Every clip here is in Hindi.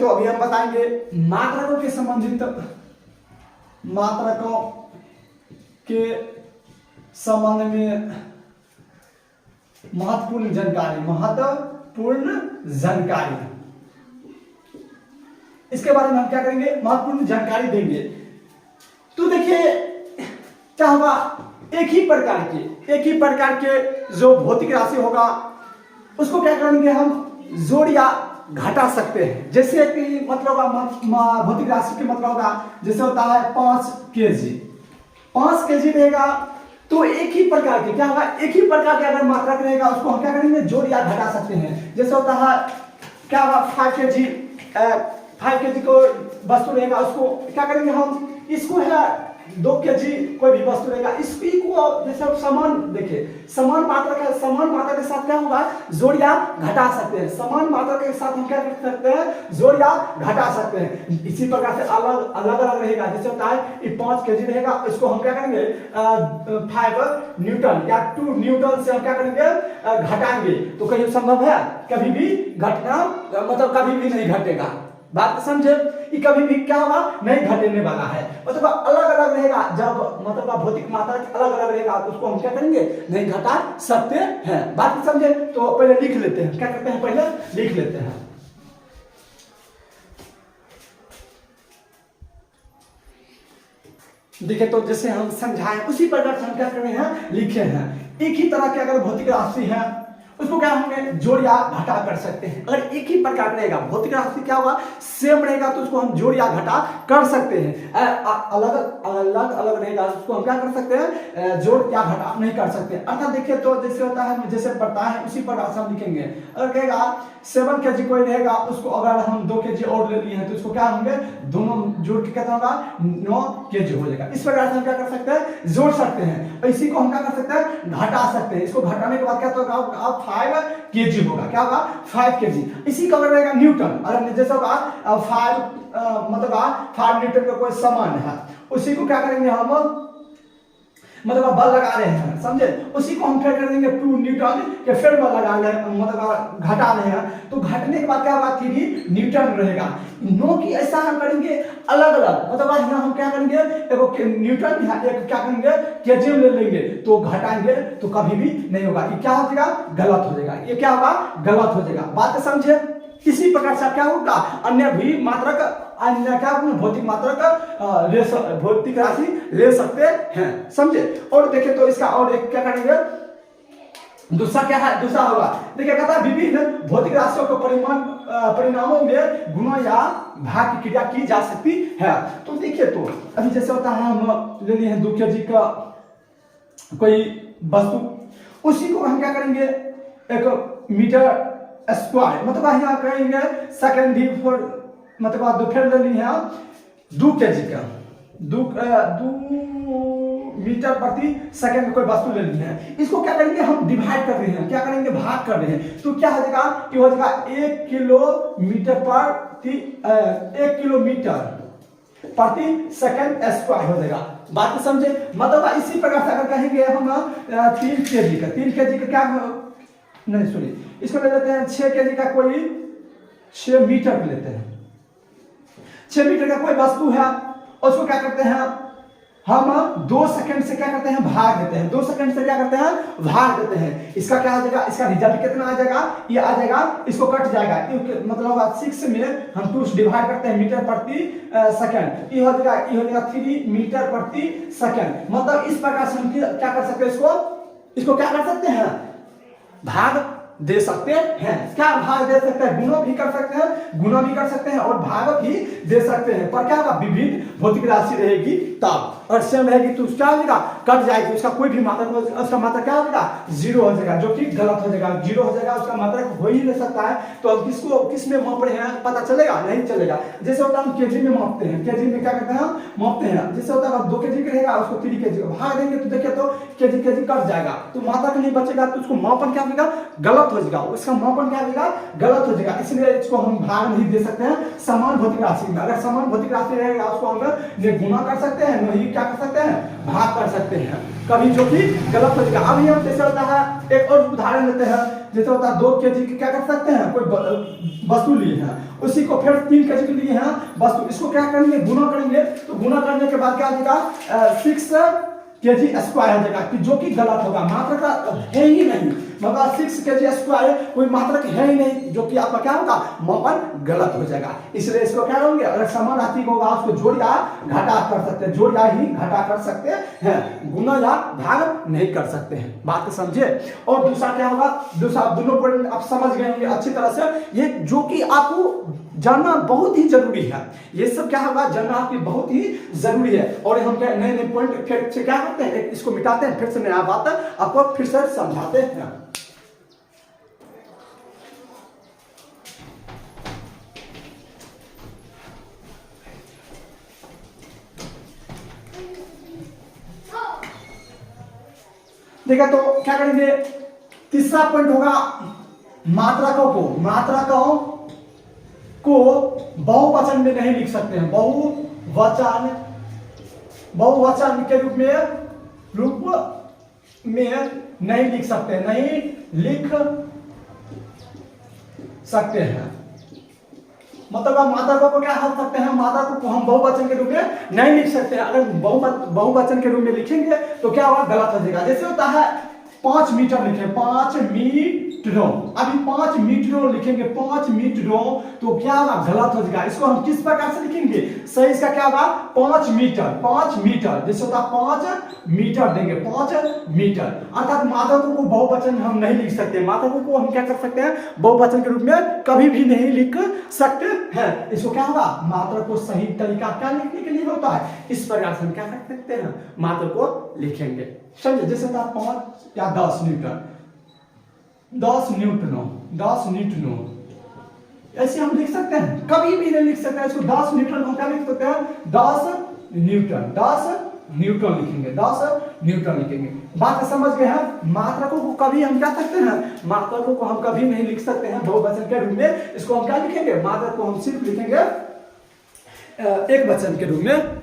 तो अभी हम बताएंगे मात्रकों के संबंधित, मात्रकों के संबंध में महत्वपूर्ण जानकारी, महत्वपूर्ण जानकारी, इसके बारे में हम क्या करेंगे, महत्वपूर्ण जानकारी देंगे। तो देखिए क्या होगा, एक ही प्रकार के जो भौतिक राशि होगा उसको क्या करेंगे, हम जोड़ या घटा सकते हैं। जैसे कि मतलब भौतिक राशि के मतलब होगा, जैसे होता है 5 केजी, 5 केजी रहेगा तो एक ही प्रकार के क्या होगा, एक ही प्रकार के अगर मात्रक रहेगा उसको हम क्या करेंगे, जोड़ या घटा सकते हैं। जैसे होता है क्या होगा 5 केजी, 5 केजी को वस्तु रहेगा उसको क्या करेंगे हम, इसको है 2 केजी कोई भी वस्तु रहेगा, इसको जैसे समान देखिए, समान मात्रा के साथ क्या होगा, जोड़ या घटा सकते हैं। समान मात्रा के साथ हम क्या कर सकते हैं, जोड़ या घटा सकते हैं। इसी प्रकार से अलग अलग रहेगा। जैसे होता है ये 5 केजी रहेगा, इसको हम क्या करेंगे 5 न्यूटन या 2 न्यूटन से हम क्या करेंगे, घटाएंगे। तो कहीं संभव है, कभी भी घटना मतलब कभी भी नहीं घटेगा। बात समझे, कि कभी भी क्या होगा, नहीं घटने वाला है। मतलब अलग अलग रहेगा, जब मतलब भौतिक मात्रा अलग अलग रहेगा तो उसको हम क्या करेंगे, नहीं घटा सकते हैं। बात समझे, तो पहले लिख लेते हैं, क्या करते हैं, पहले लिख लेते हैं। देखिए तो जैसे हम समझाएं उसी प्रकार से हम क्या कर रहे हैं, लिखे हैं। एक ही तरह के अगर भौतिक राशि है उसको क्या होंगे, जोड़ या घटा कर सकते हैं। अगर एक ही प्रकार रहेगा, भौतिक राशि क्या होगा, सेम रहेगा तो उसको हम जोड़ या घटा कर सकते हैं। अलग रहेगा उसको हम क्या कर सकते हैं, जोड़ या घटा नहीं कर सकते। अर्थात देखिए तो जैसे होता है, जैसे पढ़ता है उसी प्रकार से हम लिखेंगे। अगर कहेगा 7 केजी कोई रहेगा, उसको अगर हम 2 केजी और ले लिए हैं तो उसको क्या होंगे, दोनों जोड़ के कितना होगा, 9 केजी हो जाएगा। इस प्रकार से हम क्या कर सकते हैं, जोड़ सकते हैं। इसी को हम क्या कर सकते हैं, घटा सकते हैं। इसको घटाने के बाद क्या होगा, 5 केजी होगा, क्या होगा 5 केजी। इसी का अगर रहेगा न्यूटन, अगर जैसे होगा 5 मतलब 5 न्यूटन का कोई समान है, उसी को क्या करेंगे हम, मतलब बल लगा रहे हैं, समझे, उसी को हम क्या कर देंगे 2 न्यूटन के फिर बल लगा रहे हैं, मतलब घटा रहे हैं। तो घटने के बाद क्या होगा, 3 न्यूटन रहेगा। नो की ऐसा हम करेंगे अलग अलग, मतलब यहाँ हम क्या करेंगे, एक न्यूटन यहाँ एक क्या करेंगे केजी ले लेंगे, तो घटाएंगे तो कभी भी नहीं होगा। ये क्या हो जाएगा, गलत हो जाएगा। ये क्या होगा, गलत हो जाएगा। बात समझे, इसी प्रकार से क्या होगा, अन्य भी मात्रक, अन्य क्या भौतिक मात्रक भौतिक राशि ले सकते हैं, समझे। और देखें तो इसका और एक क्या करेंगे, दूसरा क्या है, दूसरा होगा देखिए, कहता है विभिन्न भौतिक राशियों को परिणामों में गुणा या भाग की क्रिया की जा सकती है। तो देखिए तो अभी जैसे होता है, हम ले लिए हैं 2 केजी का कोई वस्तु, उसी को हम क्या करेंगे, 1 मीटर स्क्वायर, मतलब यहाँ कहेंगे सेकंड डी फॉर, मतलब दोपहर ले ली है 2 केजी का, 2 मीटर प्रति सेकंड कोई वस्तु ले ली है। इसको क्या करेंगे, हम डिवाइड कर रहे हैं, क्या करेंगे, भाग कर रहे हैं। तो क्या हो जाएगा, कि हो जाएगा 1 किलोमीटर प्रति सेकंड स्क्वायर हो जाएगा। बात समझे, मतलब इसी प्रकार से अगर कहेंगे हम 3 केजी का क्या नहीं सुनिए, इसको ले लेते हैं 6 केजी का कोई 6 मीटर लेते हैं, 6 मीटर का कोई वस्तु है, और उसको क्या करते हैं, हम 2 सेकंड से क्या करते हैं, भाग देते हैं। 2 सेकंड से क्या करते हैं, भाग देते हैं। इसका क्या आ जाएगा, इसका रिजल्ट कितना आ जाएगा, ये आ जाएगा, इसको कट जाएगा, मतलब 6 में हम 2 से डिवाइड करते हैं मीटर प्रति सेकंड, ये हो जाएगा 3 मीटर प्रति सेकंड। मतलब इस प्रकार से हम क्या कर सकते हैं, इसको क्या कर सकते हैं, भाग दे सकते हैं। क्या भाग दे सकते हैं, गुणा भी कर सकते हैं और भाग भी दे सकते हैं। पर क्या होगा, विभिन्न भौतिक राशि रहेगी तब, और सेम रहेगी तो क्या हो जाएगा, कट जाएगी, उसका कोई भी मात्रक, उसका मात्रक क्या हो जाएगा, 0 हो जाएगा, जो कि गलत हो जाएगा, 0 हो जाएगा, उसका मात्रक हो ही नहीं सकता है। तो अब किस में माप रहे हैं, पता चलेगा, नहीं चलेगा। जैसे होता है हम केजी में मापते हैं, केजी में क्या करते हैं, मापते हैं। जैसे होता है 2 केजी का रहेगा, उसको 3 केजी भाग देंगे तो देखिए तो केजी कट जाएगा, तो मात्रक नहीं बचेगा, तो उसको मापन क्या होगा, गलत हो जाएगा, उसका मापन क्या होगा, गलत हो जाएगा। इसलिए इसको हम भाग नहीं दे सकते हैं समान भौतिक राशि में। अगर समान भौतिक राशि रहेगा उसको हम गुणा कर सकते हैं न ही क्या कर सकते हैं, भाग कर सकते हैं, कभी जो कि गलत हो जाएगा। अभी हम जैसे होता है एक और उदाहरण लेते हैं, जैसे होता है 2 kg की क्या कर सकते हैं, कोई वस्तु लिए हैं, उसी को फिर 3 kg के लिए हैं वस्तु, इसको क्या करेंगे, गुना करेंगे, तो गुना करने के बाद क्या हो जाएगा 6 kg स्क्वायर हो जाएगा, कि जो कि गलत होगा, मात्रक है ही नहीं, मतलब 6 kg स्क्वायर कोई मात्रक है ही नहीं, जो कि आपका क्या होगा, मापन गलत हो जाएगा। इसलिए इसको क्या करोगे, अगर समान राशि होगा उसको जोड़ या घटा कर सकते हैं, जोड़ या ही घटा कर सकते हैं, गुना या भाग नहीं कर सकते हैं, बात को समझे। और दूसरा क्या होगा, दूसरा दोनों पॉइंट आप समझ गए होंगे अच्छी तरह से, ये जो कि आपको जानना बहुत ही जरूरी है, ये सब क्या होगा जानना आपकी बहुत ही जरूरी है। और हम क्या नए नए पॉइंट फिर से क्या करते हैं, इसको मिटाते हैं, फिर से नया बात आपको फिर से समझाते हैं। देखा तो क्या करेंगे, तीसरा पॉइंट होगा मात्रकों को बहुवचन में नहीं लिख सकते हैं, बहुवचन के रूप में नहीं लिख सकते हैं, नहीं लिख सकते हैं। मतलब आप मात्रकों को क्या हल सकते हैं, मात्रकों को हम बहुवचन के रूप में नहीं लिख सकते हैं। अगर बहुवचन के रूप में लिखेंगे तो क्या होगा, गलत हो जाएगा। जैसे होता है 5 मीटर लिखे, 5 मीटरों, अभी 5 मीटरों लिखेंगे, 5 मीटरों, तो क्या होगा, गलत हो जाएगा। इसको हम किस प्रकार से लिखेंगे, सही इसका क्या होगा, 5 मीटर, जैसे होता है 5 मीटर देंगे, 5 मीटर, अर्थात मात्रकों को बहुवचन हम नहीं लिख सकते, मात्रकों को हम क्या कर सकते हैं, बहुवचन के रूप में कभी भी नहीं लिख सकते हैं। इसको क्या होगा, मात्रक को सही तरीका क्या लिखने के लिए होता है, इस प्रकार से हम क्या कर सकते हैं, मात्रक को लिखेंगे, समझे। जैसे होता है 5 या 10 न्यूटन, 10 न्यूटनों, ऐसे हम लिख सकते हैं, कभी भी नहीं लिख सकते हैं इसको। 10 न्यूटन हम क्या लिख सकते हैं, 10 न्यूटन लिखेंगे, 10 न्यूटन लिखेंगे। बात समझ गए हैं। मात्रकों को कभी हम क्या सकते हैं, मात्रकों को हम कभी नहीं लिख सकते हैं बहुवचन के रूप में, इसको हम क्या लिखेंगे, मात्रक को हम सिर्फ लिखेंगे एक वचन के रूप में।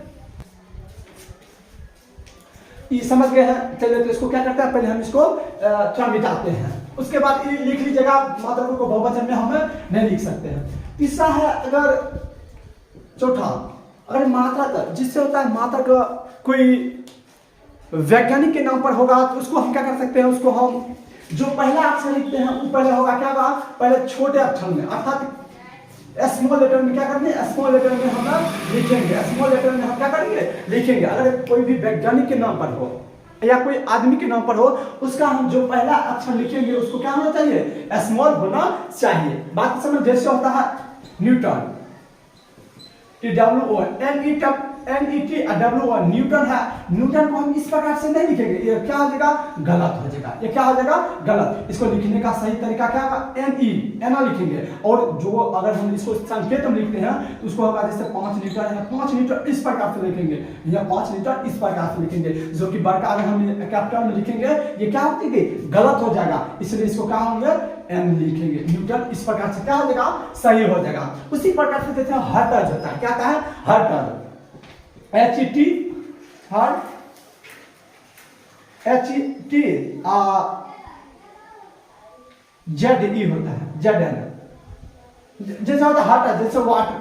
ये समझ गए हैं। चलिए तो इसको क्या करते हैं, पहले हम इसको थोड़ा मिटाते हैं, उसके बाद ये लिख लीजिएगा, मात्रकों को बहुवचन में हम नहीं लिख सकते हैं। तीसरा है, अगर चौथा, अगर मात्रक जिससे होता है, मात्रक कोई वैज्ञानिक के नाम पर होगा तो उसको हम क्या कर सकते हैं, उसको हम जो पहला अक्षर लिखते हैं वो पहले होगा क्या होगा, पहले छोटे अक्षर में, अर्थात स्मॉल लेटर में क्या करेंगे, स्मॉल लेटर में हम लिखेंगे, स्मॉल लेटर में हम क्या करेंगे, लिखेंगे। अगर कोई भी वैज्ञानिक के नाम पर हो या कोई आदमी के नाम पर हो, उसका हम जो पहला अक्षर लिखेंगे उसको क्या होना चाहिए, स्मॉल होना चाहिए। बात समझ। जैसे होता है न्यूटन, NEWO न्यूटन है, न्यूटन को हम इस प्रकार से नहीं लिखेंगे, ये क्या हो जाएगा, गलत हो जाएगा, ये क्या हो जाएगा, गलत। इसको लिखने का सही तरीका क्या होगा, एना लिखेंगे। और जो अगर हम इसको संकेत में लिखते हैं तो उसको होगा, जैसे 5 लीटर है, 5 लीटर इस प्रकार से लिखेंगे, या 5 लीटर इस प्रकार से लिखेंगे, जो कि बड़का अगर हम कैपिटल में लिखेंगे ये क्या होती है, गलत हो जाएगा, इसलिए इसको क्या होंगे, एन लिखेंगे। न्यूटन इस प्रकार से क्या हो जाएगा, सही हो जाएगा। उसी प्रकार से जैसे हर्ट्ज होता है, क्या होता है, hertz, HT hurt, HT ZE होता है, ZN, जैसा होता है हर्ट्ज, जैसे वाटर,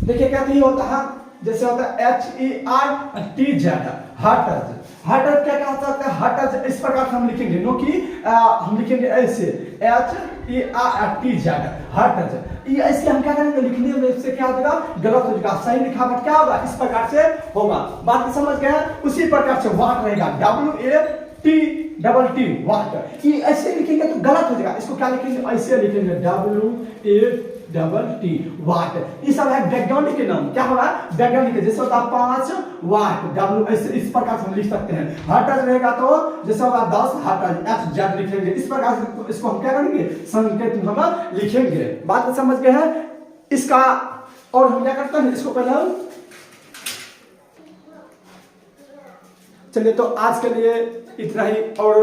देखिए क्या नहीं होता है, जैसे होता है HERTZ, हर्ट्ज। हर्ट्ज क्या कहा जाता है, हर्ट्ज इस प्रकार से हम लिखेंगे, नो कि हम लिखेंगे ऐसे HERTZ, हर्ट्ज। ये ऐसे हम क्या करेंगे, लिखने में इससे क्या होगा, गलत हो जाएगा, सही लिखावट क्या होगा, इस प्रकार से होगा। बात समझ गए। उसी प्रकार से वाट रहेगा, WAT वाट, ये ऐसे लिखेंगे तो गलत हो जाएगा, इसको क्या लिखेंगे, ऐसे लिखेंगे, WAT वाट। ये सब है वैज्ञानिक के नाम, क्या होगा, वैज्ञानिक, जैसे होता है 5 वाट, W ऐसे इस प्रकार से हम लिख सकते हैं। हर्ट्ज रहेगा तो जैसे होगा 10 हर्ट्ज, FZ लिखेंगे, इस प्रकार से इसको हम क्या करेंगे, संकेत हम लिखेंगे। बात समझ गए हैं इसका। और हम क्या करते हैं, इसको पहले हम, चलिए तो आज के लिए इतना ही, और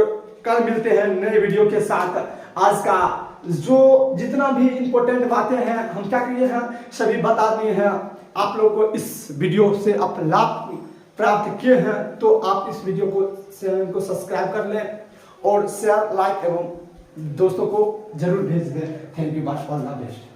कल मिलते हैं नए वीडियो के साथ। आज का जो जितना भी इम्पोर्टेंट बातें हैं हम क्या किए हैं सभी बता दिए हैं आप लोग को। इस वीडियो से आप लाभ प्राप्त किए हैं तो आप इस वीडियो को चैनल को सब्सक्राइब कर लें और शेयर लाइक एवं दोस्तों को जरूर भेज दें। Thank you, all the best.